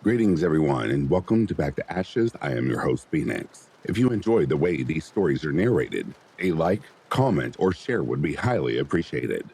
Greetings, everyone, and welcome to Back to Ashes. I am your host, Phoenix. If you enjoy the way these stories are narrated, a like, comment, or share would be highly appreciated.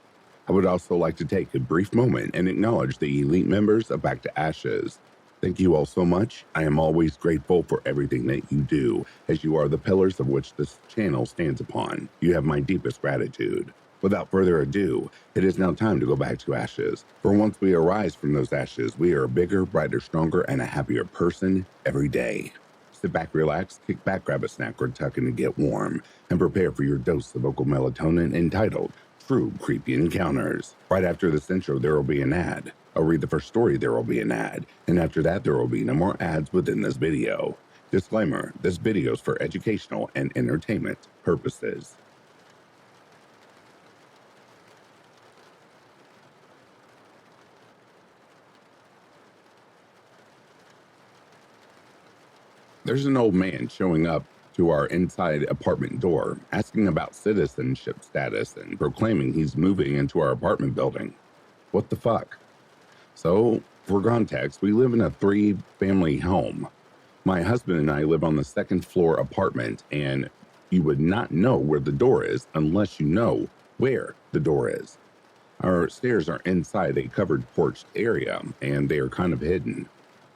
I would also like to take a brief moment and acknowledge the elite members of Back to Ashes. Thank you all so much. I am always grateful for everything that you do, as you are the pillars of which this channel stands upon. You have my deepest gratitude. Without further ado, it is now time to go back to ashes. For once we arise from those ashes, we are a bigger, brighter, stronger, and a happier person every day. Sit back, relax, kick back, grab a snack or tuck in to get warm, and prepare for your dose of vocal melatonin entitled True Creepy Encounters. Right after this intro, there will be an ad. I'll read the first story, there will be an ad, and after that, there will be no more ads within this video. Disclaimer, this video is for educational and entertainment purposes. There's an old man showing up to our inside apartment door, asking about citizenship status and proclaiming he's moving into our apartment building. What the fuck? So, for context, we live in a 3-family home. My husband and I live on the second floor apartment, and you would not know where the door is unless you know where the door is. Our stairs are inside a covered porched area, and they are kind of hidden.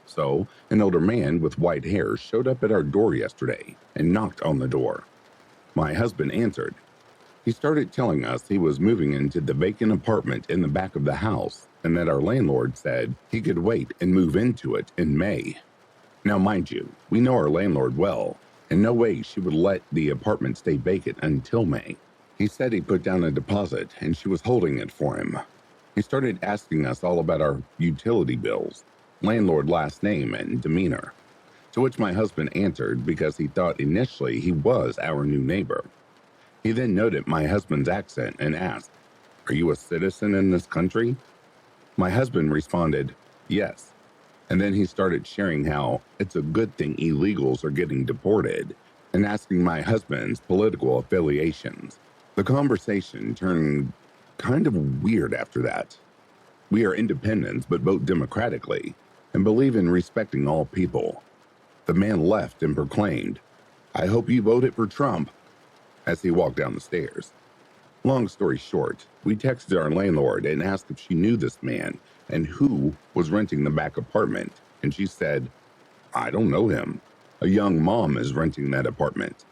So, an older man with white hair showed up at our door yesterday and knocked on the door. My husband answered. He started telling us he was moving into the vacant apartment in the back of the house and that our landlord said he could wait and move into it in May. Now, mind you, we know our landlord well, and no way she would let the apartment stay vacant until May. He said he put down a deposit and she was holding it for him. He started asking us all about our utility bills, landlord last name, and demeanor, to which my husband answered because he thought initially he was our new neighbor. He then noted my husband's accent and asked, "Are you a citizen in this country?" My husband responded, "Yes," and then he started sharing how it's a good thing illegals are getting deported and asking my husband's political affiliations. The conversation turned kind of weird after that. We are independents but vote democratically and believe in respecting all people. The man left and proclaimed, "I hope you voted for Trump," as he walked down the stairs. Long story short, we texted our landlord and asked if she knew this man and who was renting the back apartment, and she said, "I don't know him. A young mom is renting that apartment."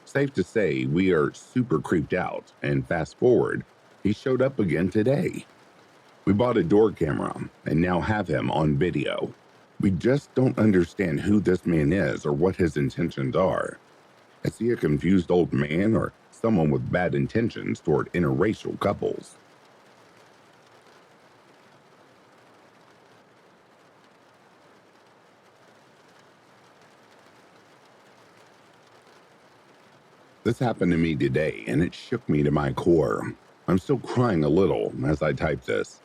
Safe to say, we are super creeped out, and fast forward, he showed up again today. We bought a door camera and now have him on video. We just don't understand who this man is or what his intentions are. Is he a confused old man or someone with bad intentions toward interracial couples? This happened to me today and it shook me to my core. I'm still crying a little as I type this.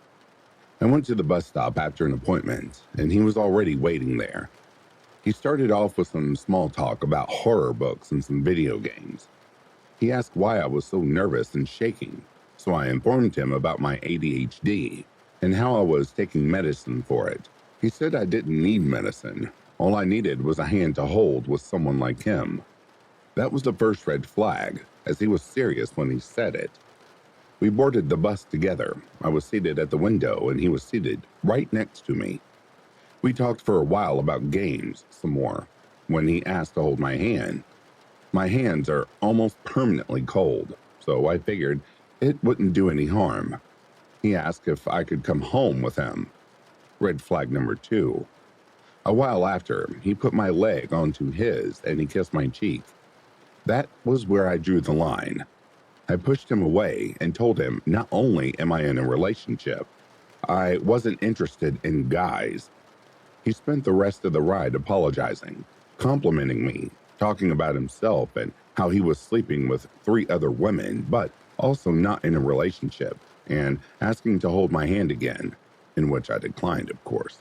I went to the bus stop after an appointment, and he was already waiting there. He started off with some small talk about horror books and some video games. He asked why I was so nervous and shaking, so I informed him about my ADHD and how I was taking medicine for it. He said I didn't need medicine. All I needed was a hand to hold with someone like him. That was the first red flag, as he was serious when he said it. We boarded the bus together. I was seated at the window and he was seated right next to me. We talked for a while about games some more when he asked to hold my hand. My hands are almost permanently cold, so I figured it wouldn't do any harm. He asked if I could come home with him. Red flag number 2. A while after, he put my leg onto his and he kissed my cheek. That was where I drew the line. I pushed him away and told him not only am I in a relationship, I wasn't interested in guys. He spent the rest of the ride apologizing, complimenting me, talking about himself and how he was sleeping with 3 other women, but also not in a relationship, and asking to hold my hand again, in which I declined, of course,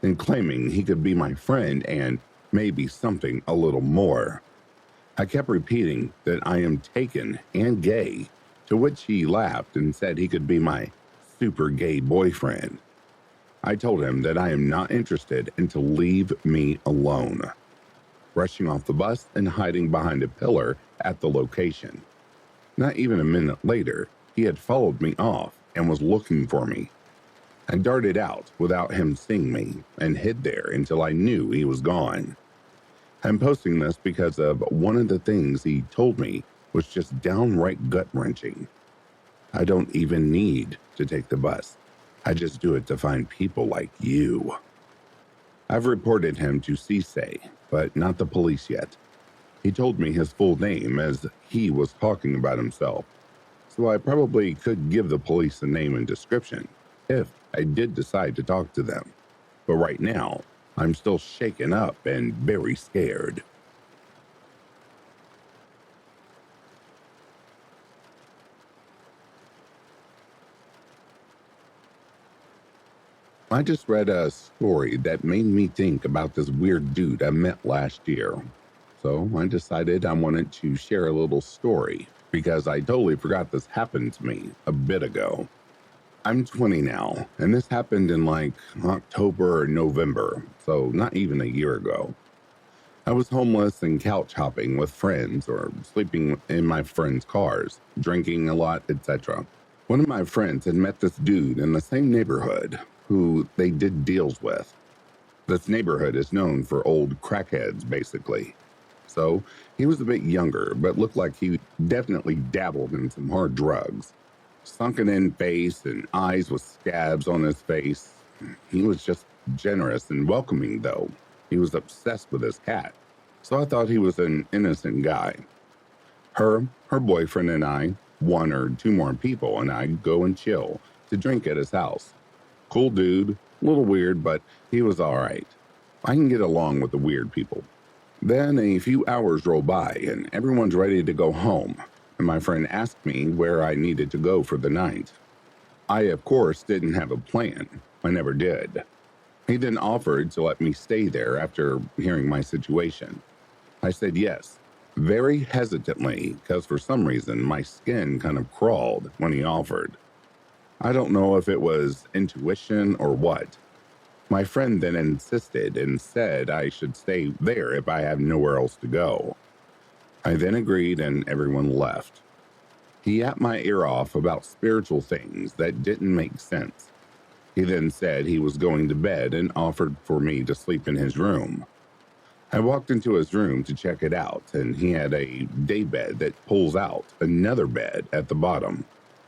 and claiming he could be my friend and maybe something a little more. I kept repeating that I am taken and gay, to which he laughed and said he could be my super gay boyfriend. I told him that I am not interested and to leave me alone, rushing off the bus and hiding behind a pillar at the location. Not even a minute later, he had followed me off and was looking for me. I darted out without him seeing me and hid there until I knew he was gone. I'm posting this because of one of the things he told me was just downright gut-wrenching. I don't even need to take the bus. I just do it to find people like you. I've reported him to CSA, but not the police yet. He told me his full name as he was talking about himself, so I probably could give the police a name and description if I did decide to talk to them. But right now, I'm still shaken up and very scared. I just read a story that made me think about this weird dude I met last year. So I decided I wanted to share a little story because I totally forgot this happened to me a bit ago. I'm 20 now, and this happened in like October or November, so not even a year ago. I was homeless and couch hopping with friends or sleeping in my friends' cars, drinking a lot, etc. One of my friends had met this dude in the same neighborhood who they did deals with. This neighborhood is known for old crackheads, basically. So he was a bit younger, but looked like he definitely dabbled in some hard drugs. Sunken in face and eyes with scabs on his face. He was just generous and welcoming, though. He was obsessed with his cat. So I thought he was an innocent guy. Her boyfriend and I, one or two more people, and I'd go and chill to drink at his house. Cool dude, a little weird, but he was all right. I can get along with the weird people. Then a few hours roll by and everyone's ready to go home, and my friend asked me where I needed to go for the night. I, of course, didn't have a plan. I never did. He then offered to let me stay there after hearing my situation. I said yes, very hesitantly, because for some reason my skin kind of crawled when he offered. I don't know if it was intuition or what. My friend then insisted and said I should stay there if I have nowhere else to go. I then agreed and everyone left. He yapped my ear off about spiritual things that didn't make sense. He then said he was going to bed and offered for me to sleep in his room. I walked into his room to check it out, and he had a day bed that pulls out another bed at the bottom.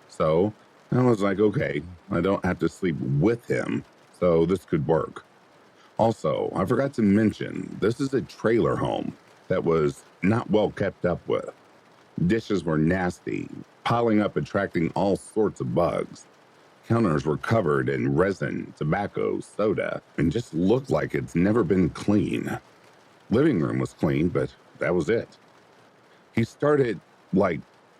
So I was like, okay, I don't have to sleep with him, so this could work. Also, I forgot to mention, this is a trailer home that was not well kept up with. Dishes were nasty, piling up, attracting all sorts of bugs. Counters were covered in resin, tobacco, soda, and just looked like it's never been clean. Living room was clean, but that was it. He started,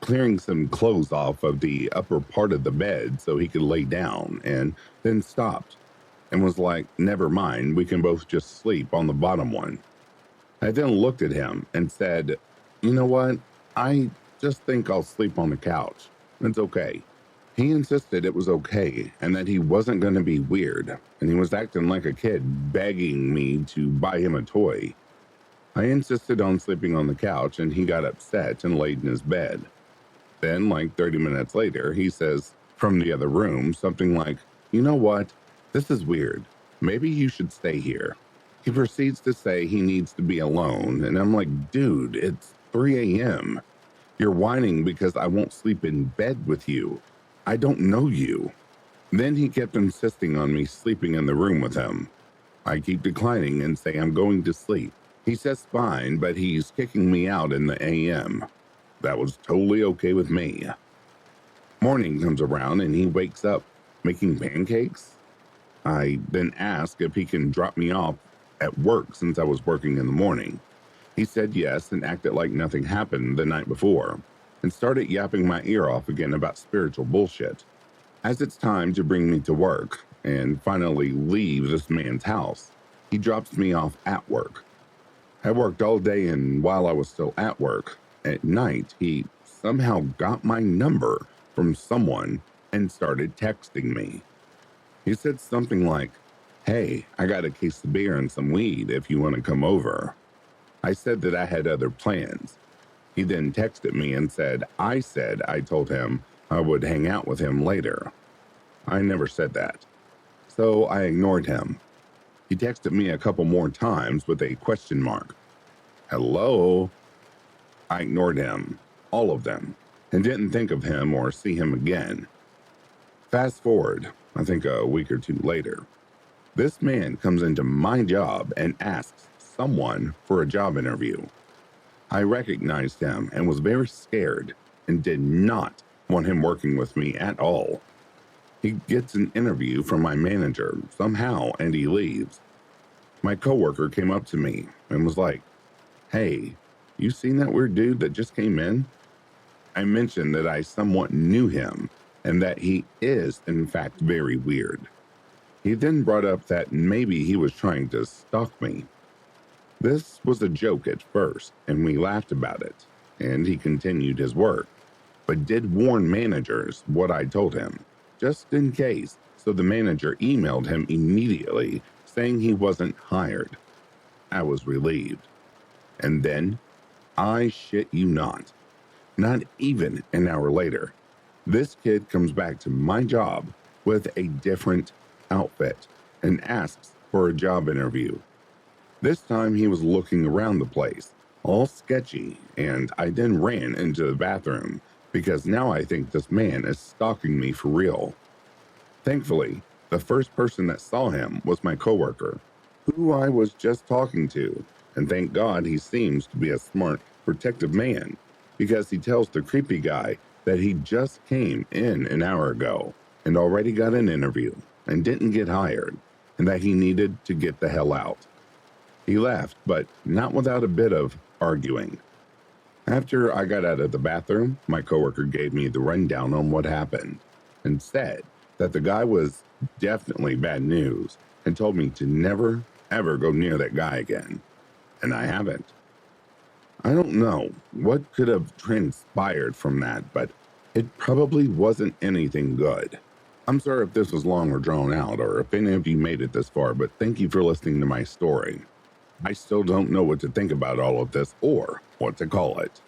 clearing some clothes off of the upper part of the bed so he could lay down, and then stopped and was like, never mind, we can both just sleep on the bottom one. I then looked at him and said, you know what? I just think I'll sleep on the couch. It's okay. He insisted it was okay and that he wasn't going to be weird, and he was acting like a kid, begging me to buy him a toy. I insisted on sleeping on the couch, and he got upset and laid in his bed. Then, 30 minutes later, he says from the other room something like, you know what? This is weird. Maybe you should stay here. He proceeds to say he needs to be alone, and I'm like, dude, it's 3 a.m. You're whining because I won't sleep in bed with you. I don't know you. Then he kept insisting on me sleeping in the room with him. I keep declining and say I'm going to sleep. He says fine, but he's kicking me out in the AM. That was totally okay with me. Morning comes around and he wakes up making pancakes. I then ask if he can drop me off at work since I was working in the morning. He said yes and acted like nothing happened the night before, and started yapping my ear off again about spiritual bullshit. As it's time to bring me to work and finally leave this man's house, he drops me off at work. I worked all day, and while I was still at work, at night, he somehow got my number from someone and started texting me. He said something like, "Hey, I got a case of beer and some weed if you want to come over." I said that I had other plans. He then texted me and said I told him I would hang out with him later. I never said that. So I ignored him. He texted me a couple more times with a question mark. Hello? I ignored him, all of them, and didn't think of him or see him again. Fast forward, I think a week or two later, this man comes into my job and asks someone for a job interview. I recognized him and was very scared and did not want him working with me at all. He gets an interview from my manager somehow and he leaves. My coworker came up to me and was like, "Hey, you seen that weird dude that just came in?" I mentioned that I somewhat knew him and that he is, in fact, very weird. He then brought up that maybe he was trying to stalk me. This was a joke at first, and we laughed about it, and he continued his work, but did warn managers what I told him, just in case, so the manager emailed him immediately saying he wasn't hired. I was relieved. And then, I shit you not even an hour later, this kid comes back to my job with a different outfit and asks for a job interview. This time he was looking around the place, all sketchy, and I then ran into the bathroom because now I think this man is stalking me for real. Thankfully, the first person that saw him was my coworker, who I was just talking to, and thank God he seems to be a smart, protective man because he tells the creepy guy that he just came in an hour ago and already got an interview and didn't get hired, and that he needed to get the hell out. He left, but not without a bit of arguing. After I got out of the bathroom, my coworker gave me the rundown on what happened and said that the guy was definitely bad news and told me to never, ever go near that guy again. And I haven't. I don't know what could have transpired from that, but it probably wasn't anything good. I'm sorry if this was long or drawn out, or if any of you made it this far, but thank you for listening to my story. I still don't know what to think about all of this or what to call it.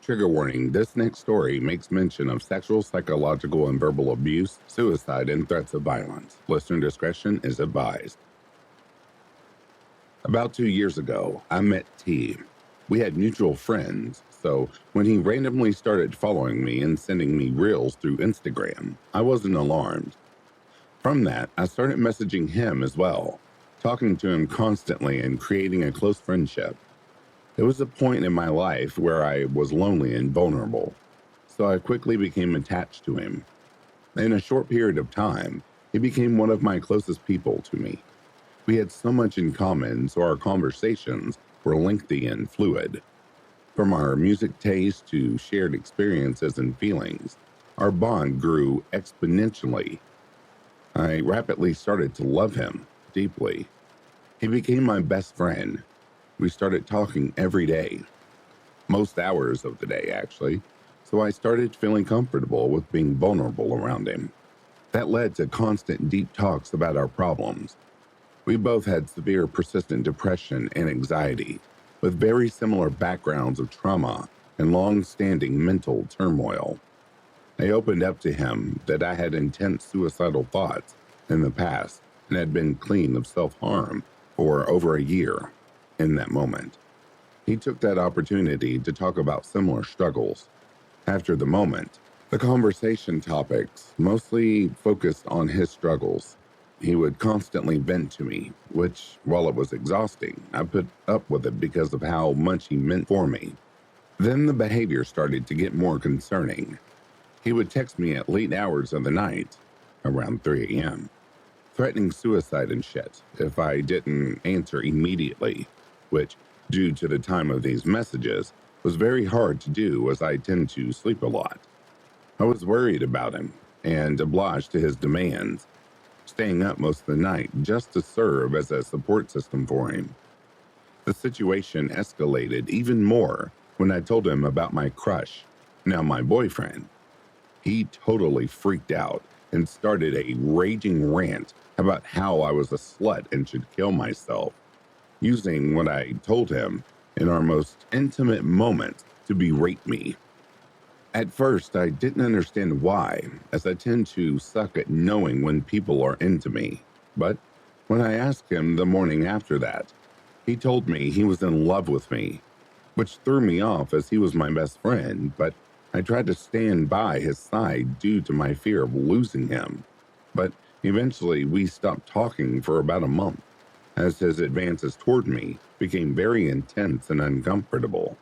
Trigger warning, this next story makes mention of sexual, psychological, and verbal abuse, suicide, and threats of violence. Listener discretion is advised. About 2 years ago, I met T. We had mutual friends, so when he randomly started following me and sending me reels through Instagram, I wasn't alarmed. From that, I started messaging him as well, talking to him constantly and creating a close friendship. There was a point in my life where I was lonely and vulnerable, so I quickly became attached to him. In a short period of time, he became one of my closest people to me. We had so much in common, so our conversations were lengthy and fluid. From our music taste to shared experiences and feelings, our bond grew exponentially. I rapidly started to love him deeply. He became my best friend. We started talking every day, most hours of the day actually, so I started feeling comfortable with being vulnerable around him. That led to constant deep talks about our problems. We both had severe persistent depression and anxiety, with very similar backgrounds of trauma and long-standing mental turmoil. I opened up to him that I had intense suicidal thoughts in the past and had been clean of self-harm for over a year. In that moment, he took that opportunity to talk about similar struggles. After the moment, the conversation topics mostly focused on his struggles. He would constantly vent to me, which, while it was exhausting, I put up with it because of how much he meant for me. Then the behavior started to get more concerning. He would text me at late hours of the night, around 3 a.m., threatening suicide and shit if I didn't answer immediately, which, due to the time of these messages, was very hard to do as I tend to sleep a lot. I was worried about him and obliged to his demands, staying up most of the night just to serve as a support system for him. The situation escalated even more when I told him about my crush, now my boyfriend. He totally freaked out and started a raging rant about how I was a slut and should kill myself, using what I told him in our most intimate moments to berate me. At first, I didn't understand why, as I tend to suck at knowing when people are into me. But when I asked him the morning after that, he told me he was in love with me, which threw me off as he was my best friend, but I tried to stand by his side due to my fear of losing him. But eventually, we stopped talking for about a month, as his advances toward me became very intense and uncomfortable.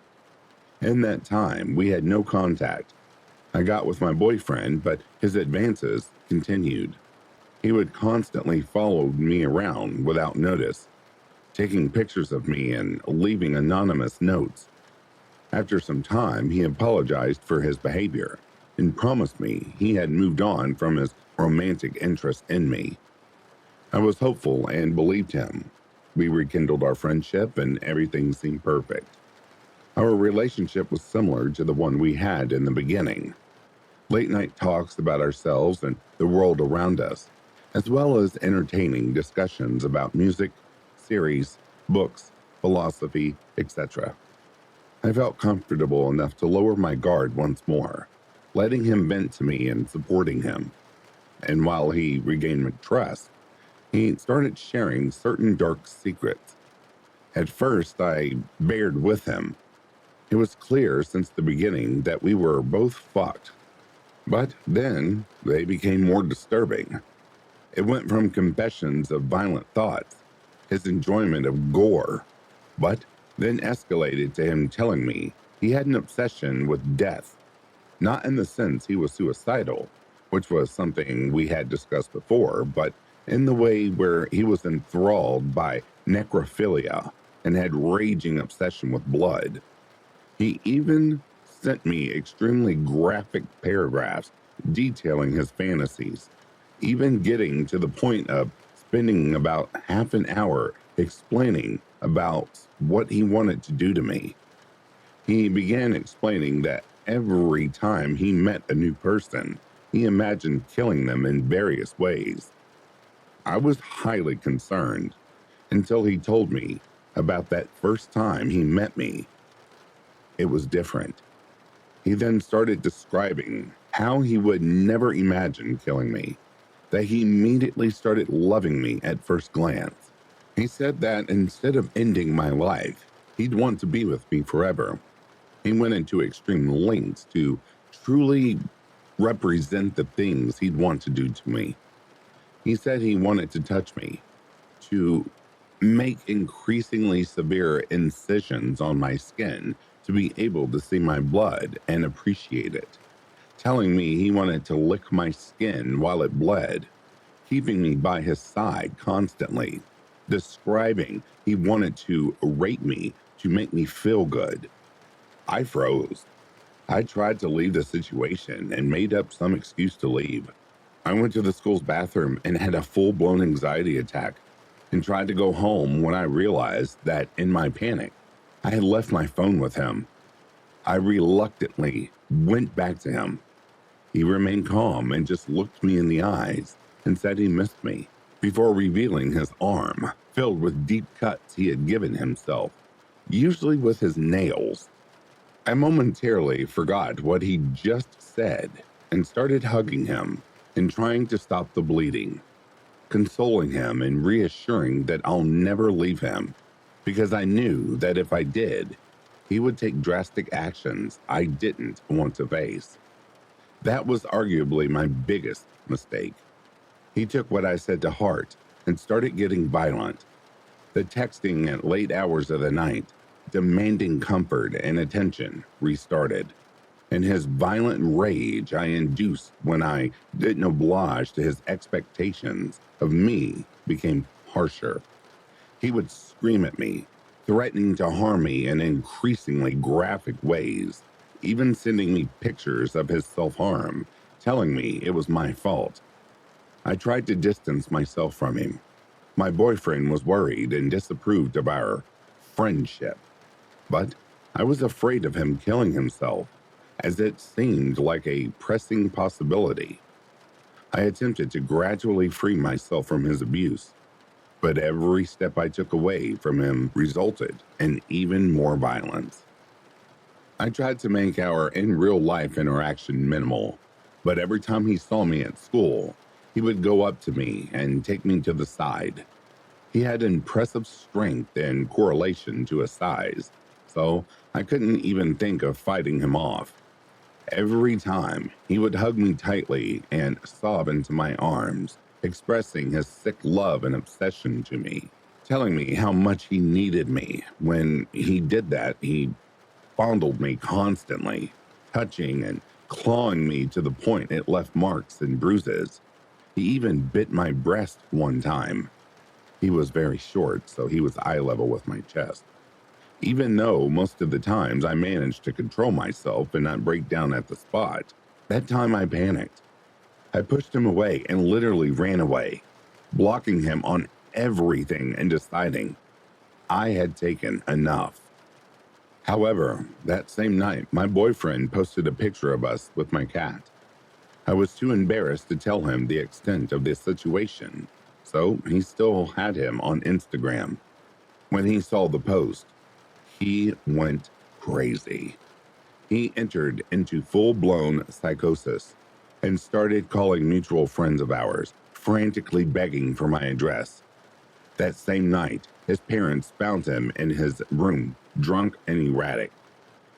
In that time, we had no contact. I got with my boyfriend, but his advances continued. He would constantly follow me around without notice, taking pictures of me and leaving anonymous notes. After some time, he apologized for his behavior and promised me he had moved on from his romantic interest in me. I was hopeful and believed him. We rekindled our friendship and everything seemed perfect. Our relationship was similar to the one we had in the beginning. Late night talks about ourselves and the world around us, as well as entertaining discussions about music, series, books, philosophy, etc. I felt comfortable enough to lower my guard once more, letting him vent to me and supporting him. And while he regained my trust, he started sharing certain dark secrets. At first, I bared with him. It was clear since the beginning that we were both fucked. But then they became more disturbing. It went from confessions of violent thoughts, his enjoyment of gore, but then escalated to him telling me he had an obsession with death, not in the sense he was suicidal, which was something we had discussed before, but in the way where he was enthralled by necrophilia and had raging obsession with blood. He even sent me extremely graphic paragraphs detailing his fantasies, even getting to the point of spending about half an hour explaining about what he wanted to do to me. He began explaining that every time he met a new person, he imagined killing them in various ways. I was highly concerned until he told me about that first time he met me. It was different. He then started describing how he would never imagine killing me, that he immediately started loving me at first glance. He said that instead of ending my life, he'd want to be with me forever. He went into extreme lengths to truly represent the things he'd want to do to me. He said he wanted to touch me, to make increasingly severe incisions on my skin to be able to see my blood and appreciate it, telling me he wanted to lick my skin while it bled, keeping me by his side constantly, describing he wanted to rape me to make me feel good. I froze. I tried to leave the situation and made up some excuse to leave. I went to the school's bathroom and had a full-blown anxiety attack and tried to go home when I realized that in my panic, I had left my phone with him. I reluctantly went back to him. He remained calm and just looked me in the eyes and said he missed me before revealing his arm filled with deep cuts he had given himself, usually with his nails. I momentarily forgot what he just said and started hugging him and trying to stop the bleeding, consoling him and reassuring that I'll never leave him, because I knew that if I did, he would take drastic actions I didn't want to face. That was arguably my biggest mistake. He took what I said to heart and started getting violent. The texting at late hours of the night, demanding comfort and attention, restarted. And his violent rage I induced when I didn't oblige to his expectations of me became harsher. He would scream at me, threatening to harm me in increasingly graphic ways, even sending me pictures of his self-harm, telling me it was my fault. I tried to distance myself from him. My boyfriend was worried and disapproved of our friendship, but I was afraid of him killing himself, as it seemed like a pressing possibility. I attempted to gradually free myself from his abuse, but every step I took away from him resulted in even more violence. I tried to make our in real life interaction minimal, but every time he saw me at school, he would go up to me and take me to the side. He had impressive strength in correlation to his size, so I couldn't even think of fighting him off. Every time, he would hug me tightly and sob into my arms, expressing his sick love and obsession to me, telling me how much he needed me. When he did that, he fondled me constantly, touching and clawing me to the point it left marks and bruises. He even bit my breast one time. He was very short, so he was eye level with my chest. Even though most of the times I managed to control myself and not break down at the spot, that time I panicked. I pushed him away and literally ran away, blocking him on everything and deciding I had taken enough. However, that same night, my boyfriend posted a picture of us with my cat. I was too embarrassed to tell him the extent of this situation, so he still had him on Instagram. When he saw the post, he went crazy. He entered into full-blown psychosis and started calling mutual friends of ours, frantically begging for my address. That same night, his parents found him in his room, drunk and erratic.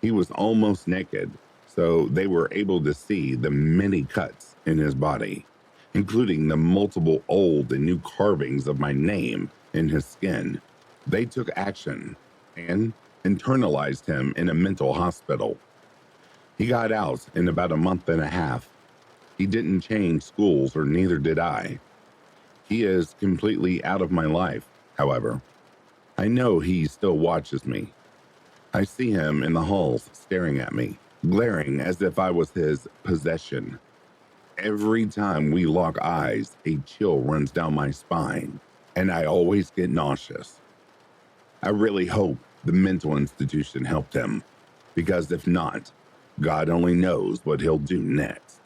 He was almost naked, so they were able to see the many cuts in his body, including the multiple old and new carvings of my name in his skin. They took action and internalized him in a mental hospital. He got out in about a month and a half. He didn't change schools, or neither did I. He is completely out of my life, however. I know he still watches me. I see him in the halls staring at me, glaring as if I was his possession. Every time we lock eyes, a chill runs down my spine, and I always get nauseous. I really hope the mental institution helped him, because if not, God only knows what he'll do next.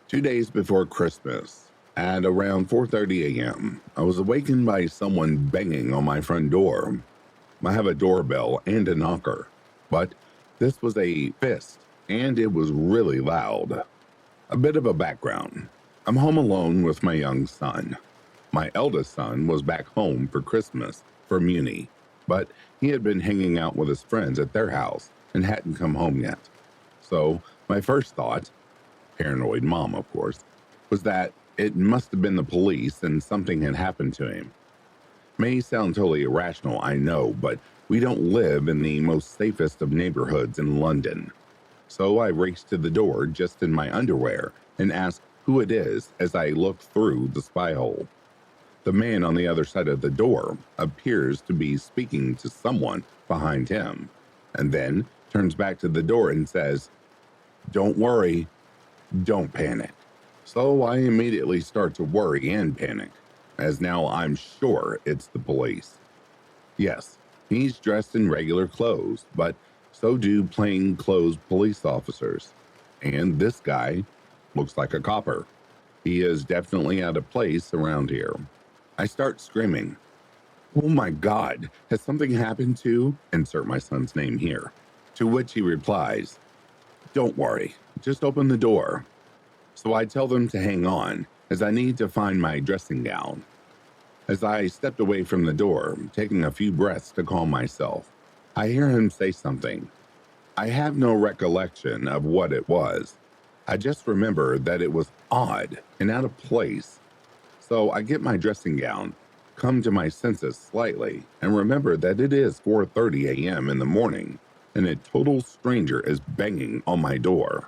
Two days before Christmas, at around 4:30 a.m., I was awakened by someone banging on my front door. I have a doorbell and a knocker, but this was a fist, and it was really loud. A bit of a background. I'm home alone with my young son. My eldest son was back home for Christmas from uni, but he had been hanging out with his friends at their house and hadn't come home yet. So my first thought, paranoid mom of course, was that it must have been the police and something had happened to him. May sound totally irrational, I know, but we don't live in the most safest of neighborhoods in London. So I raced to the door just in my underwear and asked who it is as I look through the spy hole. The man on the other side of the door appears to be speaking to someone behind him, and then turns back to the door and says, "Don't worry, don't panic." So I immediately start to worry and panic, as now I'm sure it's the police. Yes, he's dressed in regular clothes, but so do plainclothes police officers. And this guy looks like a copper. He is definitely out of place around here. I start screaming, "Oh my God, has something happened to?" Insert my son's name here. To which he replies, "Don't worry, just open the door." So I tell them to hang on, as I need to find my dressing gown. As I stepped away from the door, taking a few breaths to calm myself, I hear him say something. I have no recollection of what it was. I just remember that it was odd and out of place. So I get my dressing gown, come to my senses slightly, and remember that it is 4:30 a.m. in the morning, and a total stranger is banging on my door.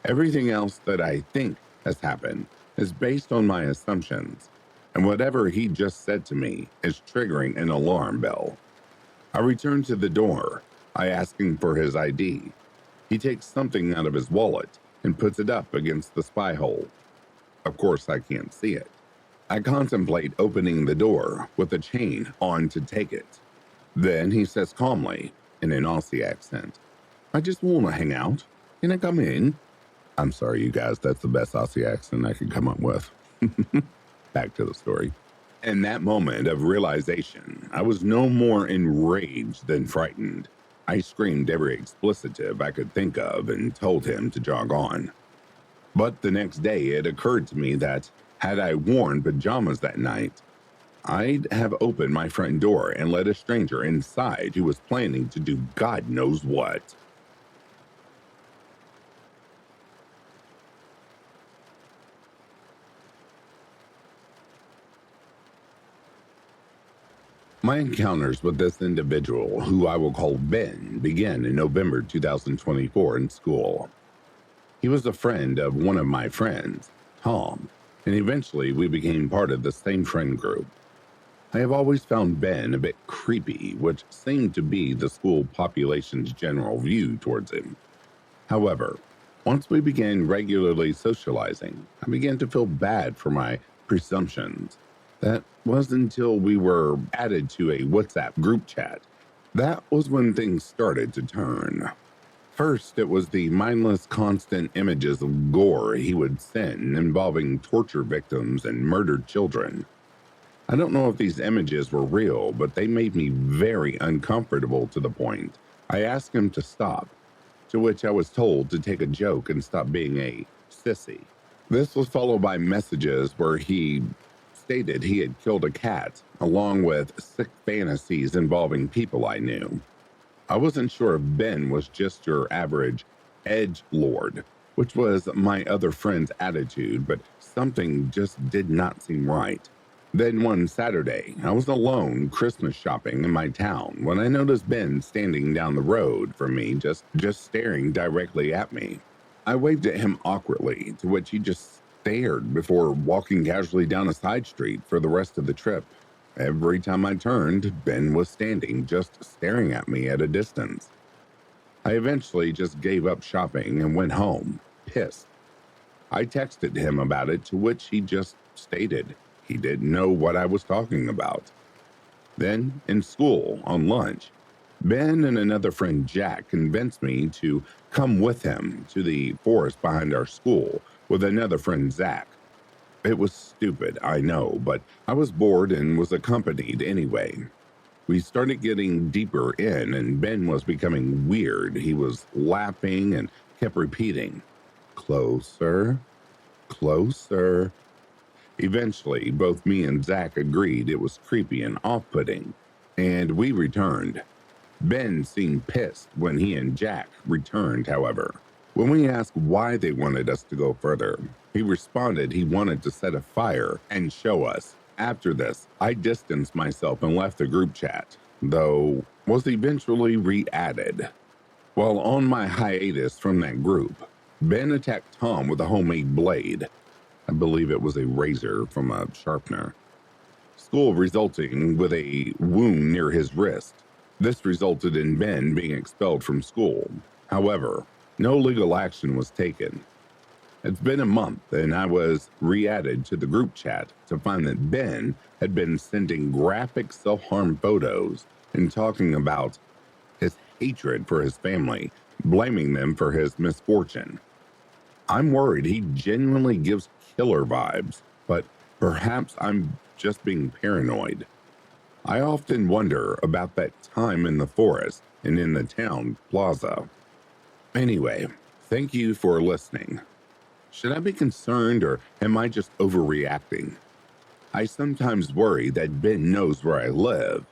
Everything else that I think has happened is based on my assumptions, and whatever he just said to me is triggering an alarm bell. I return to the door. I ask him for his ID. He takes something out of his wallet and puts it up against the spy hole. Of course, I can't see it. I contemplate opening the door with a chain on to take it. Then he says calmly, in an Aussie accent, "I just want to hang out. Can I come in?" I'm sorry, you guys, that's the best Aussie accent I could come up with. Back to the story. In that moment of realization, I was no more enraged than frightened. I screamed every explicitive I could think of and told him to jog on. But the next day, it occurred to me that had I worn pajamas that night, I'd have opened my front door and let a stranger inside who was planning to do God knows what. My encounters with this individual, who I will call Ben, began in November 2024 in school. He was a friend of one of my friends, Tom, and eventually we became part of the same friend group. I have always found Ben a bit creepy, which seemed to be the school population's general view towards him. However, once we began regularly socializing, I began to feel bad for my presumptions. That was until we were added to a WhatsApp group chat. That was when things started to turn. First, it was the mindless, constant images of gore he would send involving torture victims and murdered children. I don't know if these images were real, but they made me very uncomfortable to the point I asked him to stop, to which I was told to take a joke and stop being a sissy. This was followed by messages where he stated he had killed a cat, along with sick fantasies involving people I knew. I wasn't sure if Ben was just your average edge lord, which was my other friend's attitude, but something just did not seem right. Then one Saturday, I was alone Christmas shopping in my town when I noticed Ben standing down the road from me, just staring directly at me. I waved at him awkwardly, to which he just stared before walking casually down a side street for the rest of the trip. Every time I turned, Ben was standing, just staring at me at a distance. I eventually just gave up shopping and went home, pissed. I texted him about it, to which he just stated he didn't know what I was talking about. Then, in school, on lunch, Ben and another friend Jack convinced me to come with him to the forest behind our school with another friend Zach. It was stupid, I know, but I was bored and was accompanied anyway. We started getting deeper in, and Ben was becoming weird. He was laughing and kept repeating, "Closer, closer." Eventually, both me and Zach agreed it was creepy and off-putting, and we returned. Ben seemed pissed when he and Jack returned, however. When we asked why they wanted us to go further, he responded he wanted to set a fire and show us. After this, I distanced myself and left the group chat, though was eventually re-added. While on my hiatus from that group, Ben attacked Tom with a homemade blade. I believe it was a razor from a sharpener. School resulting with a wound near his wrist. This resulted in Ben being expelled from school. However, no legal action was taken. It's been a month and I was re-added to the group chat to find that Ben had been sending graphic self-harm photos and talking about his hatred for his family, blaming them for his misfortune. I'm worried he genuinely gives killer vibes, but perhaps I'm just being paranoid. I often wonder about that time in the forest and in the town plaza. Anyway, thank you for listening. Should I be concerned or am I just overreacting? I sometimes worry that Ben knows where I live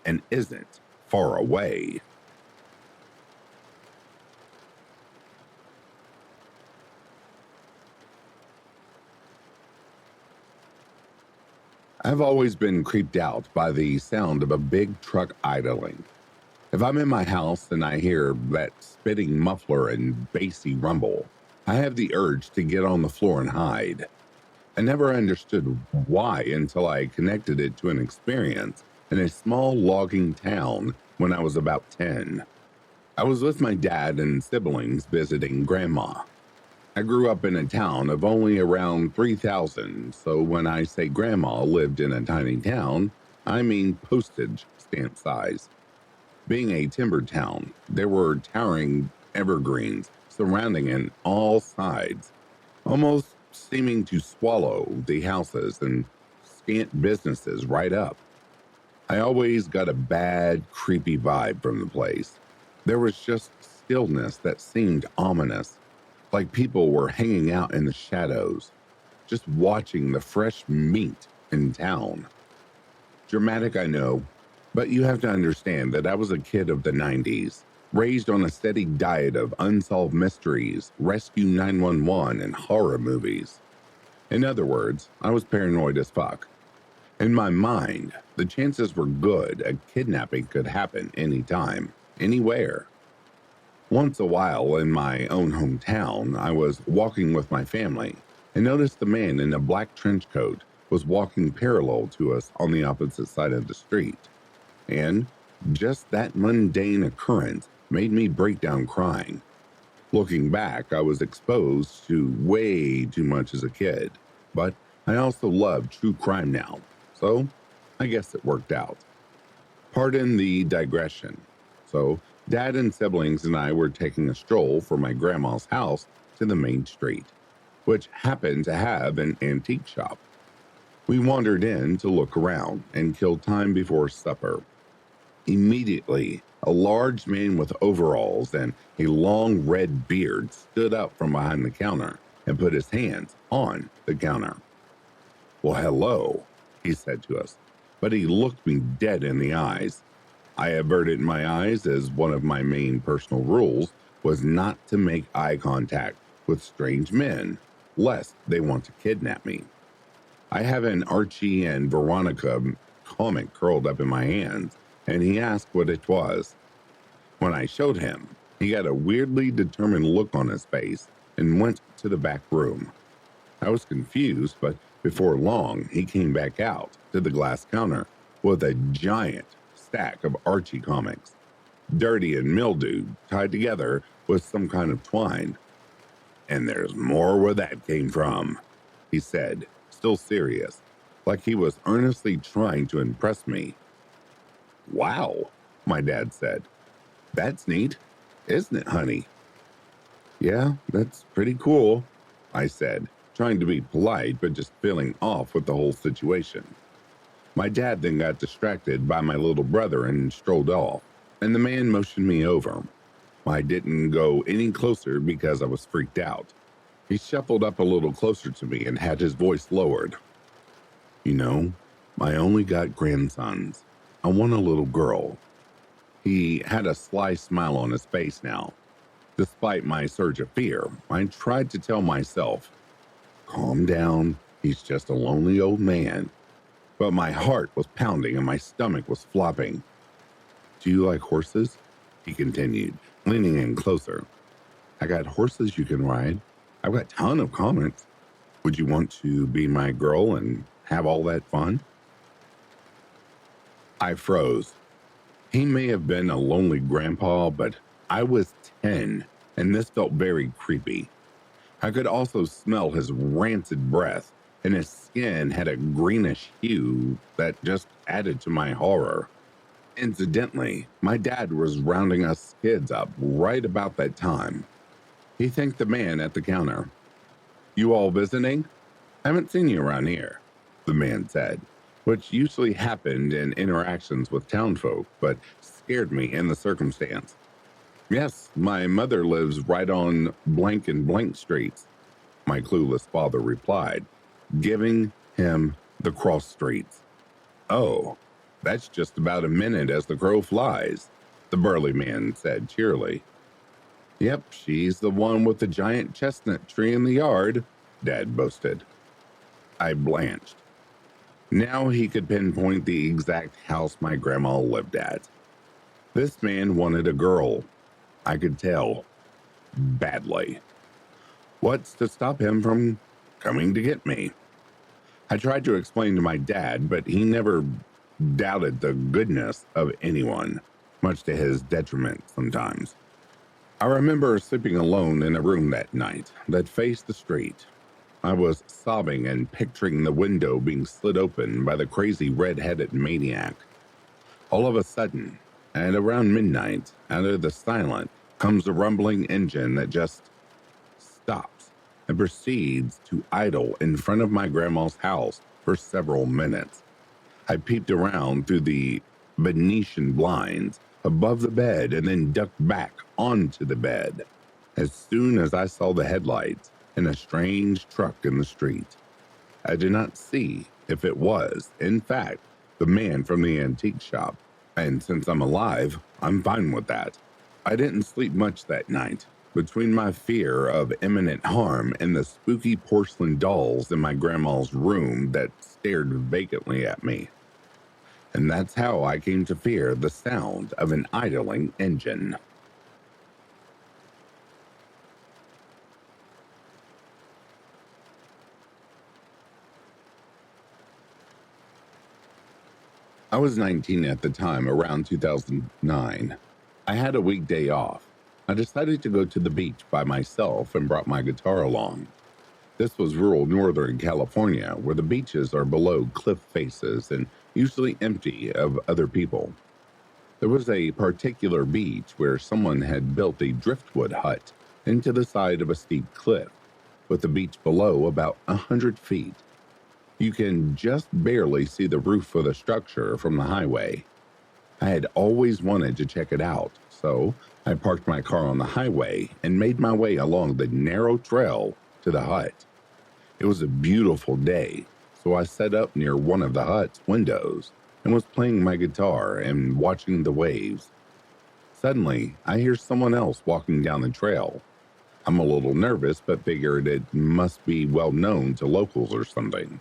and isn't far away. I've always been creeped out by the sound of a big truck idling. If I'm in my house and I hear that spitting muffler and bassy rumble, I have the urge to get on the floor and hide. I never understood why until I connected it to an experience in a small logging town when I was about 10. I was with my dad and siblings visiting grandma. I grew up in a town of only around 3,000, so when I say Grandma lived in a tiny town, I mean postage stamp size. Being a timber town, there were towering evergreens surrounding in all sides, almost seeming to swallow the houses and scant businesses right up. I always got a bad, creepy vibe from the place. There was just stillness that seemed ominous, like people were hanging out in the shadows, just watching the fresh meat in town. Dramatic, I know, but you have to understand that I was a kid of the 90s, raised on a steady diet of unsolved mysteries, Rescue 911, and horror movies. In other words, I was paranoid as fuck. In my mind, the chances were good a kidnapping could happen anytime, anywhere. Once a while in my own hometown, I was walking with my family and noticed a man in a black trench coat was walking parallel to us on the opposite side of the street. And just that mundane occurrence made me break down crying. Looking back, I was exposed to way too much as a kid, but I also love true crime now, so I guess it worked out. Pardon the digression. So, Dad and siblings and I were taking a stroll from my grandma's house to the main street, which happened to have an antique shop. We wandered in to look around and kill time before supper. Immediately, a large man with overalls and a long red beard stood up from behind the counter and put his hands on the counter. "Well, hello," he said to us, but he looked me dead in the eyes. I averted my eyes as one of my main personal rules was not to make eye contact with strange men, lest they want to kidnap me. I have an Archie and Veronica comic curled up in my hands, and he asked what it was. When I showed him, he got a weirdly determined look on his face and went to the back room. I was confused, but before long, he came back out to the glass counter with a giant stack of Archie comics, dirty and mildewed, tied together with some kind of twine. "And there's more where that came from," he said, still serious, like he was earnestly trying to impress me. "Wow," my dad said. "That's neat, isn't it, honey?" "Yeah, that's pretty cool," I said, trying to be polite but just feeling off with the whole situation. My dad then got distracted by my little brother and strolled off, and the man motioned me over. I didn't go any closer because I was freaked out. He shuffled up a little closer to me and had his voice lowered. "You know, I only got grandsons. I want a little girl." He had a sly smile on his face now. Despite my surge of fear, I tried to tell myself, "Calm down, he's just a lonely old man." But my heart was pounding and my stomach was flopping. "Do you like horses?" he continued, leaning in closer. "I got horses you can ride. I've got a ton of comics. Would you want to be my girl and have all that fun?" I froze. He may have been a lonely grandpa, but I was 10, and this felt very creepy. I could also smell his rancid breath, and his skin had a greenish hue that just added to my horror. Incidentally, my dad was rounding us kids up right about that time. He thanked the man at the counter. "You all visiting? Haven't seen you around here," the man said, which usually happened in interactions with townfolk, but scared me in the circumstance. "Yes, my mother lives right on blank and blank streets," my clueless father replied, giving him the cross streets. "Oh, that's just about a minute as the crow flies," the burly man said cheerily. "Yep, she's the one with the giant chestnut tree in the yard," Dad boasted. I blanched. Now he could pinpoint the exact house my grandma lived at. This man wanted a girl. I could tell. Badly. What's to stop him from coming to get me? I tried to explain to my dad, but he never doubted the goodness of anyone, much to his detriment sometimes. I remember sleeping alone in a room that night that faced the street. I was sobbing and picturing the window being slit open by the crazy red-headed maniac. All of a sudden, at around midnight, out of the silence comes a rumbling engine that just stops and proceeds to idle in front of my grandma's house for several minutes. I peeped around through the Venetian blinds above the bed and then ducked back onto the bed as soon as I saw the headlights and a strange truck in the street. I did not see if it was, in fact, the man from the antique shop, and since I'm alive, I'm fine with that. I didn't sleep much that night, between my fear of imminent harm and the spooky porcelain dolls in my grandma's room that stared vacantly at me. And that's how I came to fear the sound of an idling engine. I was 19 at the time, around 2009. I had a weekday off. I decided to go to the beach by myself and brought my guitar along. This was rural Northern California, where the beaches are below cliff faces and usually empty of other people. There was a particular beach where someone had built a driftwood hut into the side of a steep cliff, with the beach below about 100 feet. You can just barely see the roof of the structure from the highway. I had always wanted to check it out, so I parked my car on the highway and made my way along the narrow trail to the hut. It was a beautiful day, so I set up near one of the hut's windows and was playing my guitar and watching the waves. Suddenly, I hear someone else walking down the trail. I'm a little nervous, but figured it must be well known to locals or something.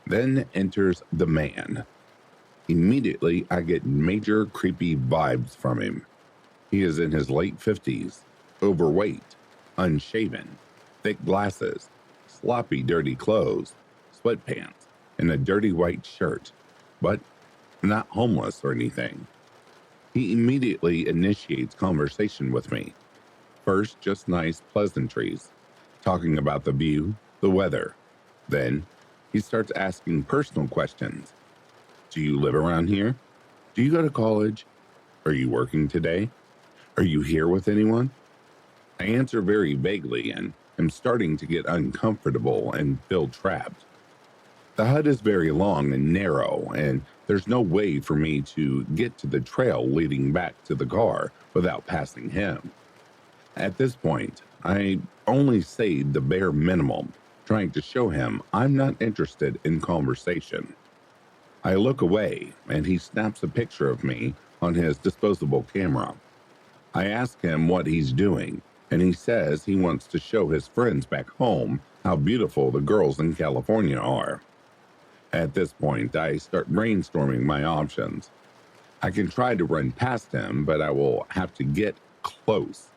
Then enters the man. Immediately, I get major creepy vibes from him. He is in his late 50s, overweight, unshaven, thick glasses, sloppy dirty clothes, sweatpants, and a dirty white shirt, but not homeless or anything. He immediately initiates conversation with me. First, just nice pleasantries, talking about the view, the weather. Then, he starts asking personal questions. Do you live around here? Do you go to college? Are you working today? Are you here with anyone? I answer very vaguely and am starting to get uncomfortable and feel trapped. The hut is very long and narrow, and there's no way for me to get to the trail leading back to the car without passing him. At this point, I only say the bare minimum, trying to show him I'm not interested in conversation. I look away, and he snaps a picture of me on his disposable camera. I ask him what he's doing, and he says he wants to show his friends back home how beautiful the girls in California are. At this point, I start brainstorming my options. I can try to run past him, but I will have to get close.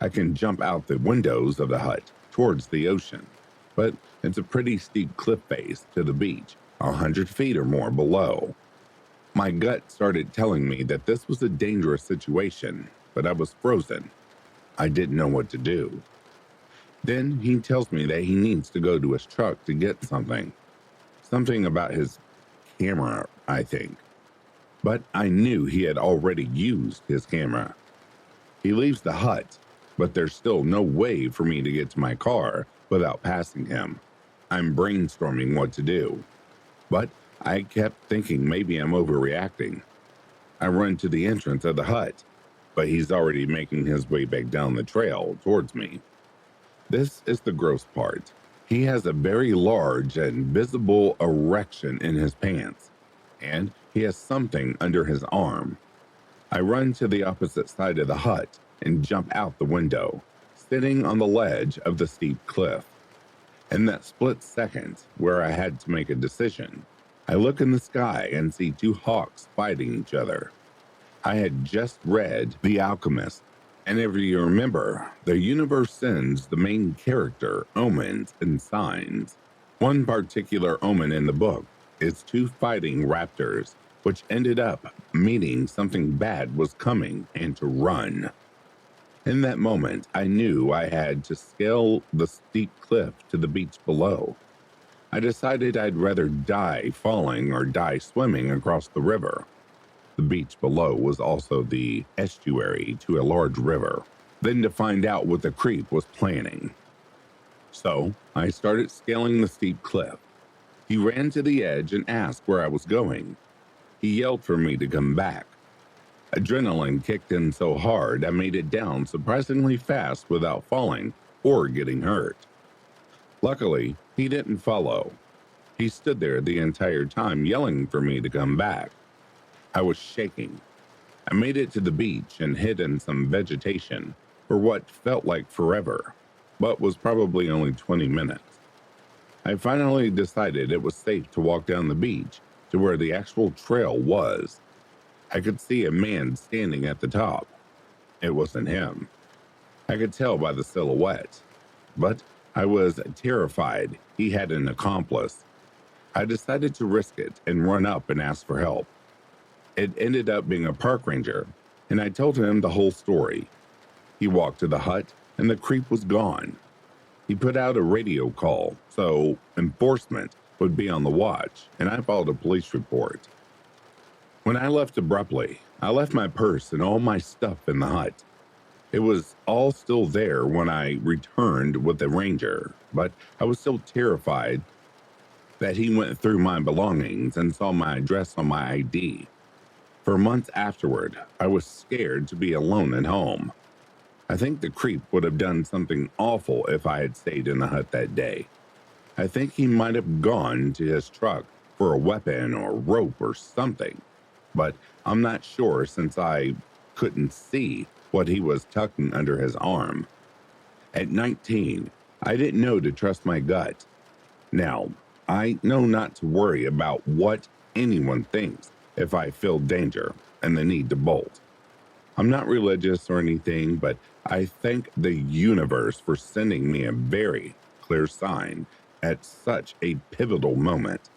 I can jump out the windows of the hut towards the ocean, but it's a pretty steep cliff face to the beach, 100 feet or more below. My gut started telling me that this was a dangerous situation, but I was frozen. I didn't know what to do. Then he tells me that he needs to go to his truck to get something. Something about his camera, I think. But I knew he had already used his camera. He leaves the hut, but there's still no way for me to get to my car without passing him. I'm brainstorming what to do, but I kept thinking maybe I'm overreacting. I run to the entrance of the hut, but he's already making his way back down the trail towards me. This is the gross part. He has a very large and visible erection in his pants, and he has something under his arm. I run to the opposite side of the hut and jump out the window, sitting on the ledge of the steep cliff. In that split second where I had to make a decision, I look in the sky and see two hawks fighting each other. I had just read The Alchemist, and if you remember, the universe sends the main character omens and signs. One particular omen in the book is two fighting raptors, which ended up meaning something bad was coming and to run. In that moment, I knew I had to scale the steep cliff to the beach below. I decided I'd rather die falling or die swimming across the river. The beach below was also the estuary to a large river, than to find out what the creep was planning. So I started scaling the steep cliff. He ran to the edge and asked where I was going. He yelled for me to come back. Adrenaline kicked in so hard I made it down surprisingly fast without falling or getting hurt. Luckily, he didn't follow. He stood there the entire time yelling for me to come back. I was shaking. I made it to the beach and hid in some vegetation for what felt like forever, but was probably only 20 minutes. I finally decided it was safe to walk down the beach to where the actual trail was. I could see a man standing at the top. It wasn't him. I could tell by the silhouette, but I was terrified he had an accomplice. I decided to risk it and run up and ask for help. It ended up being a park ranger, and I told him the whole story. He walked to the hut, and the creep was gone. He put out a radio call, so enforcement would be on the watch, and I filed a police report. When I left abruptly, I left my purse and all my stuff in the hut. It was all still there when I returned with the ranger, but I was still terrified that he went through my belongings and saw my address on my ID. For months afterward, I was scared to be alone at home. I think the creep would have done something awful if I had stayed in the hut that day. I think he might have gone to his truck for a weapon or rope or something, but I'm not sure since I couldn't see what he was tucking under his arm. At 19, I didn't know to trust my gut. Now, I know not to worry about what anyone thinks if I feel danger and the need to bolt. I'm not religious or anything, but I thank the universe for sending me a very clear sign at such a pivotal moment.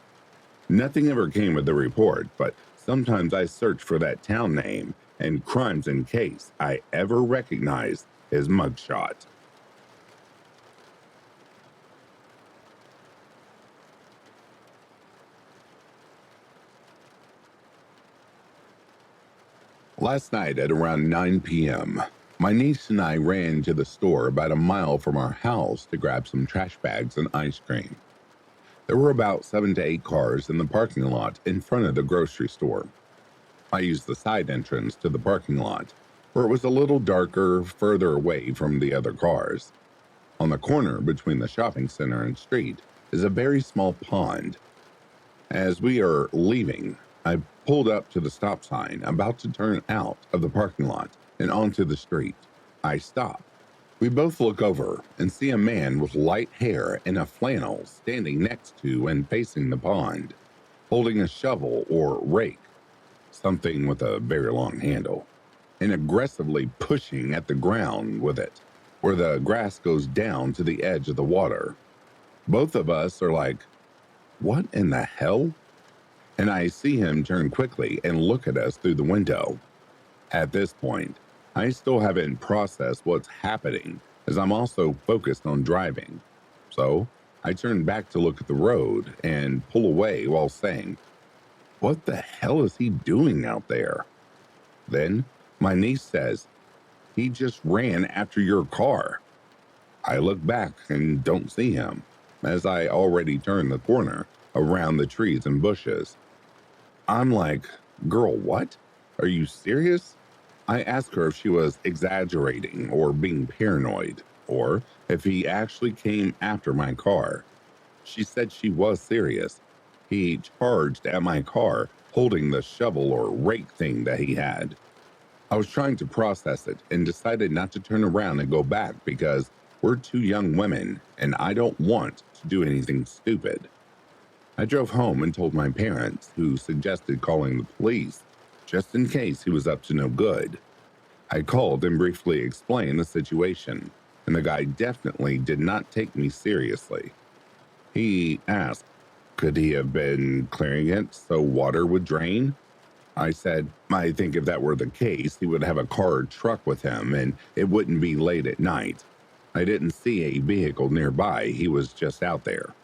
Nothing ever came of the report, but sometimes I search for that town name and crimes in case I ever recognize his mugshot. Last night at around 9 p.m., my niece and I ran to the store about a mile from our house to grab some trash bags and ice cream. There were about 7 to 8 cars in the parking lot in front of the grocery store. I used the side entrance to the parking lot, where it was a little darker, further away from the other cars. On the corner between the shopping center and street is a very small pond. As we are leaving, I pulled up to the stop sign, about to turn out of the parking lot and onto the street. I stop. We both look over and see a man with light hair and a flannel standing next to and facing the pond, holding a shovel or rake, something with a very long handle, and aggressively pushing at the ground with it, where the grass goes down to the edge of the water. Both of us are like, "What in the hell?" And I see him turn quickly and look at us through the window. At this point, I still haven't processed what's happening as I'm also focused on driving. So I turn back to look at the road and pull away while saying, "What the hell is he doing out there?" Then my niece says, "He just ran after your car." I look back and don't see him, as I already turned the corner around the trees and bushes. I'm like, "Girl, what? Are you serious?" I asked her if she was exaggerating or being paranoid, or if he actually came after my car. She said she was serious. He charged at my car holding the shovel or rake thing that he had. I was trying to process it and decided not to turn around and go back because we're two young women and I don't want to do anything stupid. I drove home and told my parents, who suggested calling the police just in case he was up to no good. I called and briefly explained the situation, and the guy definitely did not take me seriously. He asked, could he have been clearing it so water would drain? I said, I think if that were the case, he would have a car or truck with him and it wouldn't be late at night. I didn't see a vehicle nearby, he was just out there.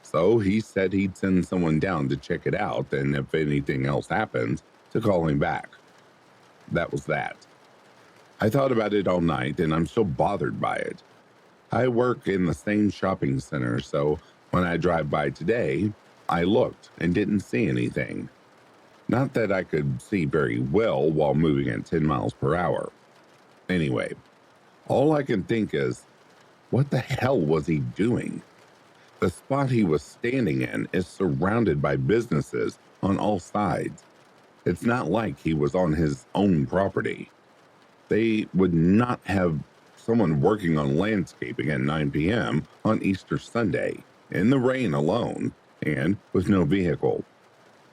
So he said he'd send someone down to check it out, and if anything else happens, to call him back. That was that. I thought about it all night, and I'm still bothered by it. I work in the same shopping center, so when I drive by today, I looked and didn't see anything. Not that I could see very well while moving at 10 miles per hour. Anyway, all I can think is, what the hell was he doing? The spot he was standing in is surrounded by businesses on all sides. It's not like he was on his own property. They would not have someone working on landscaping at 9 p.m. on Easter Sunday, in the rain alone, and with no vehicle.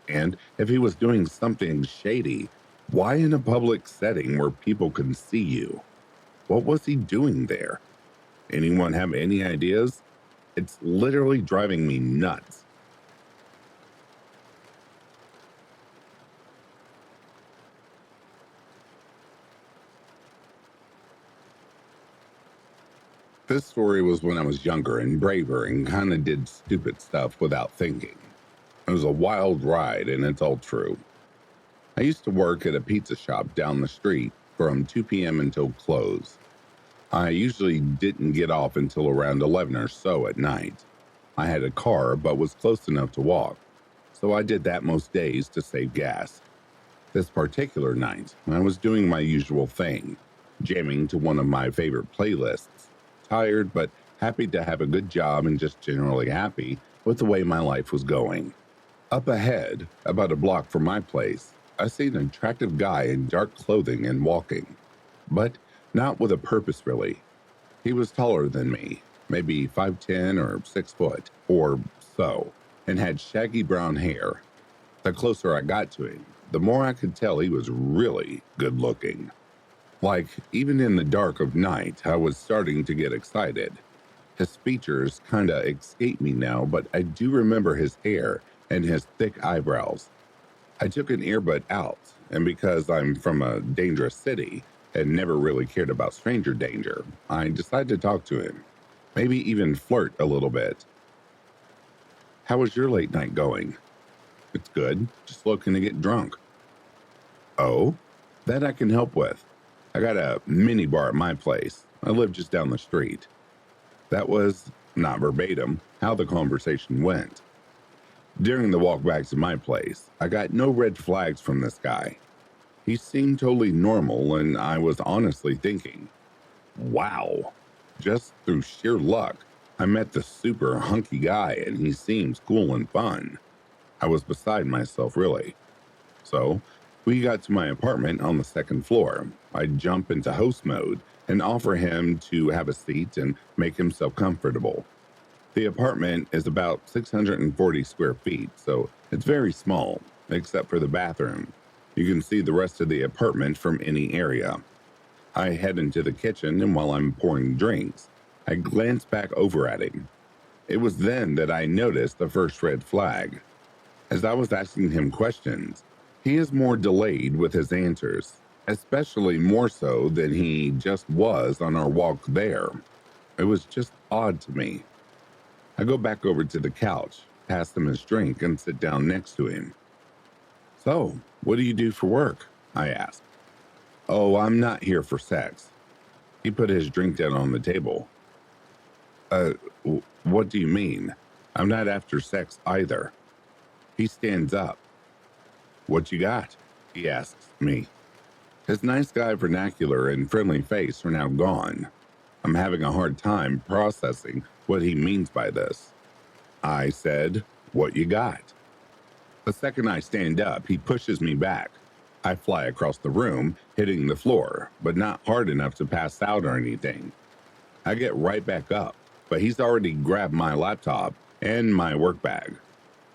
And if he was doing something shady, why in a public setting where people can see you? What was he doing there? Anyone have any ideas? It's literally driving me nuts. This story was when I was younger and braver and kind of did stupid stuff without thinking. It was a wild ride, and it's all true. I used to work at a pizza shop down the street from 2 p.m. until close. I usually didn't get off until around 11 or so at night. I had a car but was close enough to walk, so I did that most days to save gas. This particular night, I was doing my usual thing, jamming to one of my favorite playlists, tired but happy to have a good job and just generally happy with the way my life was going. Up ahead, about a block from my place, I see an attractive guy in dark clothing and walking, but not with a purpose really. He was taller than me, maybe 5'10" or 6 foot, or so, and had shaggy brown hair. The closer I got to him, the more I could tell he was really good looking. Like, even in the dark of night, I was starting to get excited. His features kinda escape me now, but I do remember his hair and his thick eyebrows. I took an earbud out, and because I'm from a dangerous city and never really cared about stranger danger, I decided to talk to him, maybe even flirt a little bit. How was your late night going? It's good, just looking to get drunk. Oh, that I can help with. I got a mini bar at my place. I live just down the street. That was, not verbatim, how the conversation went. During the walk back to my place, I got no red flags from this guy. He seemed totally normal, and I was honestly thinking, wow, just through sheer luck, I met this super hunky guy and he seems cool and fun. I was beside myself, really. So, we got to my apartment on the second floor. I jump into host mode and offer him to have a seat and make himself comfortable. The apartment is about 640 square feet, so it's very small, except for the bathroom. You can see the rest of the apartment from any area. I head into the kitchen, and while I'm pouring drinks, I glance back over at him. It was then that I noticed the first red flag. As I was asking him questions, he is more delayed with his answers, especially more so than he just was on our walk there. It was just odd to me. I go back over to the couch, pass him his drink, and sit down next to him. So, what do you do for work? I asked. Oh, I'm not here for sex. He put his drink down on the table. Uh, what do you mean? I'm not after sex either. He stands up. What you got? He asks me. His nice guy vernacular and friendly face are now gone. I'm having a hard time processing what he means by this. I said, what you got? The second I stand up, he pushes me back. I fly across the room, hitting the floor, but not hard enough to pass out or anything. I get right back up, but he's already grabbed my laptop and my work bag.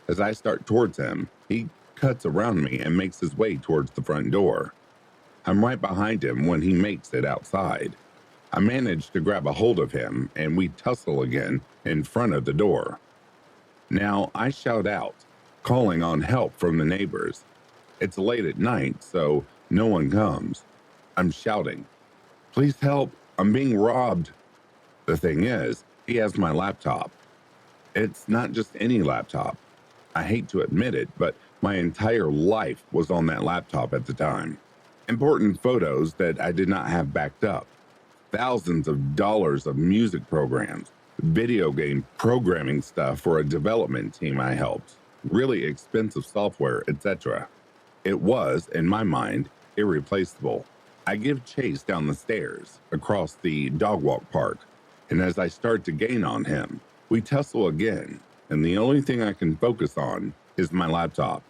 As I start towards him, he cuts around me and makes his way towards the front door. I'm right behind him when he makes it outside. I manage to grab a hold of him and we tussle again in front of the door. Now I shout out, calling on help from the neighbors. It's late at night, so no one comes. I'm shouting, "Please help, I'm being robbed." The thing is, he has my laptop. It's not just any laptop. I hate to admit it, but my entire life was on that laptop at the time. Important photos that I did not have backed up, thousands of dollars of music programs, video game programming stuff for a development team I helped, really expensive software, etc. It was, in my mind, irreplaceable. I give chase down the stairs, across the dog walk park, and as I start to gain on him, we tussle again, and the only thing I can focus on is my laptop.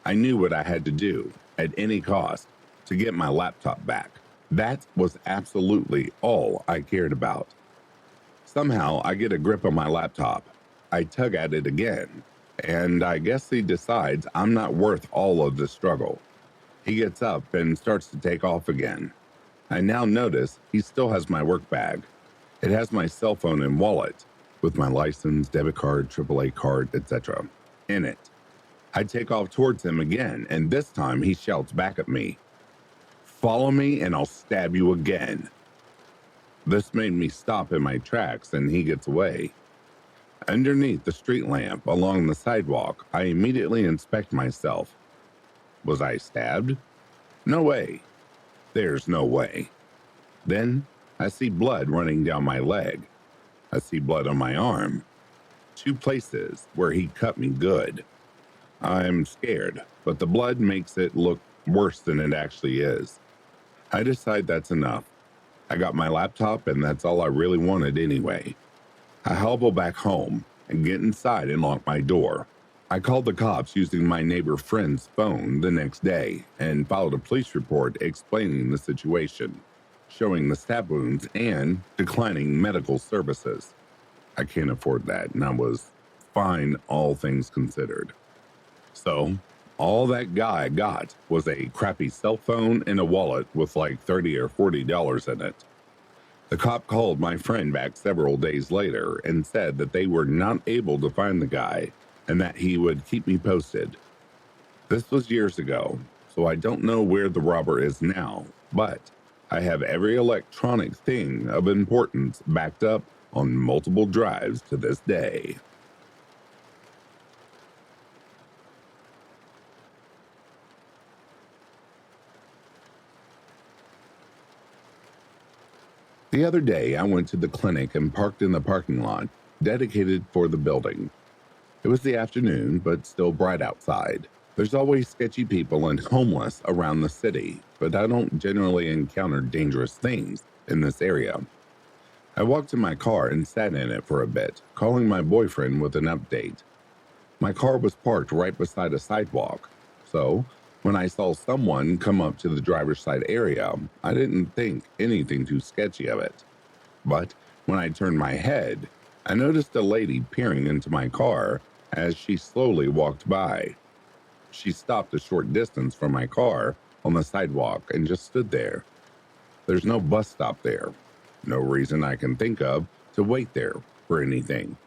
I knew what I had to do, at any cost, to get my laptop back. That was absolutely all I cared about. Somehow, I get a grip on my laptop. I tug at it again, and I guess he decides I'm not worth all of the struggle. He gets up and starts to take off again. I now notice he still has my work bag. It has my cell phone and wallet, with my license, debit card, AAA card, etc. in it. I take off towards him again, and this time he shouts back at me, "Follow me and I'll stab you again." This made me stop in my tracks, and he gets away. Underneath the street lamp along the sidewalk, I immediately inspect myself. Was I stabbed? No way. There's no way. Then I see blood running down my leg. I see blood on my arm. 2 places where he cut me good. I'm scared, but the blood makes it look worse than it actually is. I decide that's enough. I got my laptop, and that's all I really wanted anyway. I hobble back home and get inside and lock my door. I called the cops using my neighbor friend's phone the next day and filed a police report explaining the situation, showing the stab wounds and declining medical services. I can't afford that, and I was fine, all things considered. So, all that guy got was a crappy cell phone and a wallet with like $30 or $40 in it. The cop called my friend back several days later and said that they were not able to find the guy and that he would keep me posted. This was years ago, so I don't know where the robber is now, but I have every electronic thing of importance backed up on multiple drives to this day. The other day, I went to the clinic and parked in the parking lot dedicated for the building. It was the afternoon, but still bright outside. There's always sketchy people and homeless around the city, but I don't generally encounter dangerous things in this area. I walked to my car and sat in it for a bit, calling my boyfriend with an update. My car was parked right beside a sidewalk, so when I saw someone come up to the driver's side area, I didn't think anything too sketchy of it. But when I turned my head, I noticed a lady peering into my car as she slowly walked by. She stopped a short distance from my car on the sidewalk and just stood there. There's no bus stop there. No reason I can think of to wait there for anything.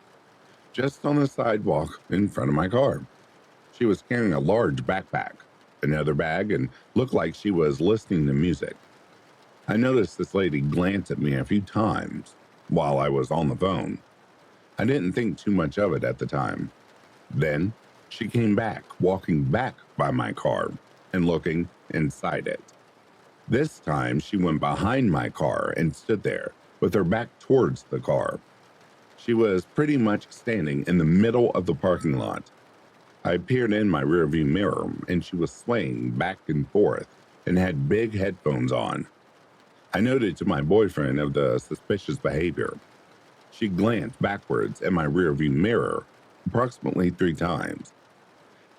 Just on the sidewalk in front of my car. She was carrying a large backpack, another bag, and looked like she was listening to music. I noticed this lady glance at me a few times while I was on the phone. I didn't think too much of it at the time. Then she came back, walking back by my car and looking inside it. This time she went behind my car and stood there with her back towards the car. She was pretty much standing in the middle of the parking lot. I peered in my rearview mirror and she was swaying back and forth and had big headphones on. I noted to my boyfriend of the suspicious behavior. She glanced backwards at my rearview mirror approximately 3 times.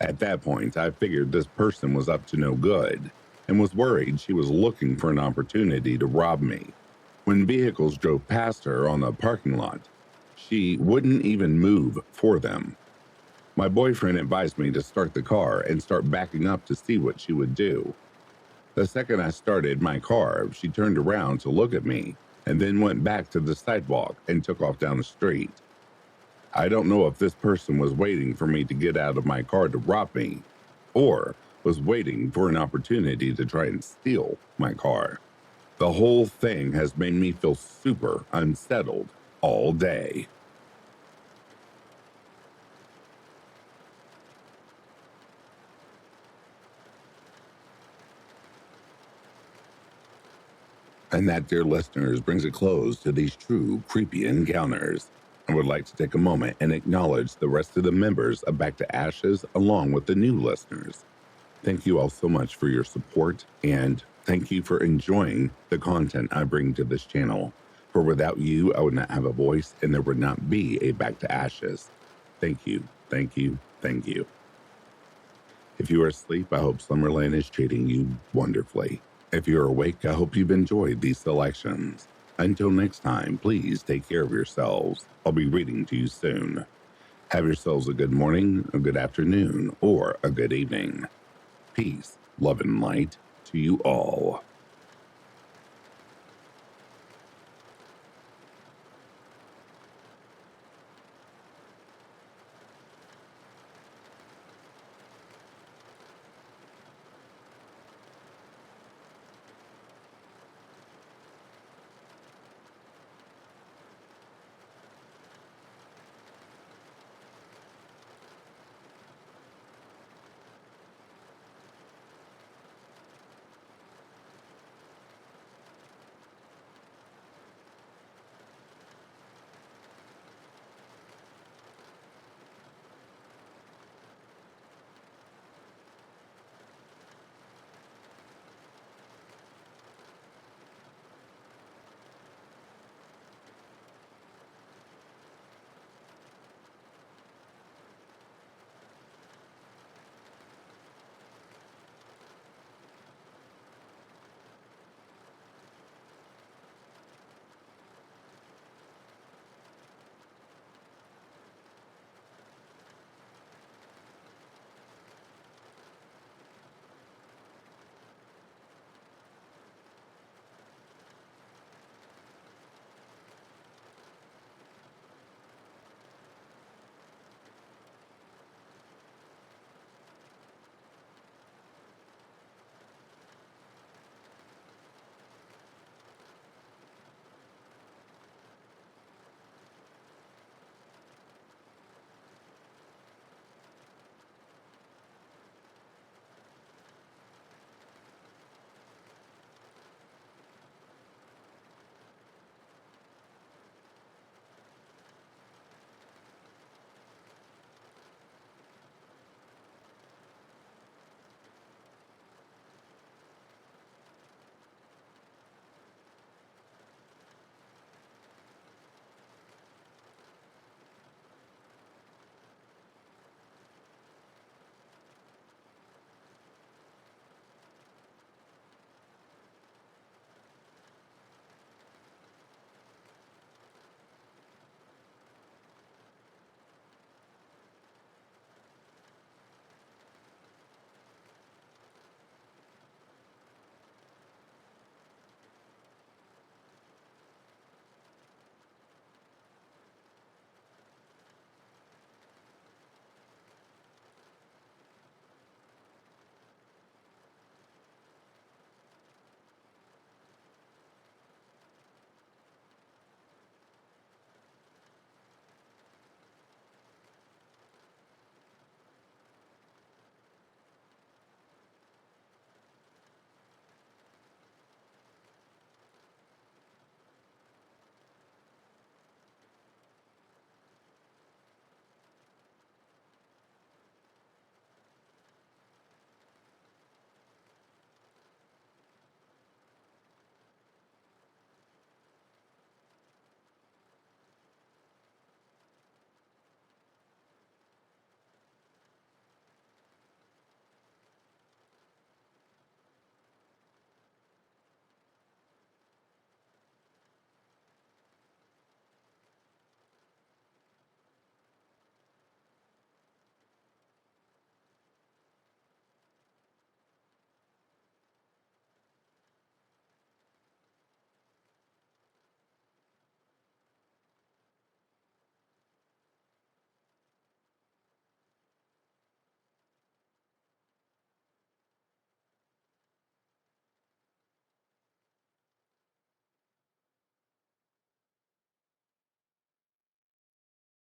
At that point, I figured this person was up to no good and was worried she was looking for an opportunity to rob me. When vehicles drove past her on the parking lot, she wouldn't even move for them. My boyfriend advised me to start the car and start backing up to see what she would do. The second I started my car, she turned around to look at me and then went back to the sidewalk and took off down the street. I don't know if this person was waiting for me to get out of my car to rob me, or was waiting for an opportunity to try and steal my car. The whole thing has made me feel super unsettled all day. And that, dear listeners, brings a close to these true creepy encounters. I would like to take a moment and acknowledge the rest of the members of Back to Ashes along with the new listeners. Thank you all so much for your support, and thank you for enjoying the content I bring to this channel. For without you, I would not have a voice and there would not be a Back to Ashes. Thank you, thank you, thank you. If you are asleep, I hope Slumberland is treating you wonderfully. If you're awake, I hope you've enjoyed these selections. Until next time, please take care of yourselves. I'll be reading to you soon. Have yourselves a good morning, a good afternoon, or a good evening. Peace, love, and light to you all.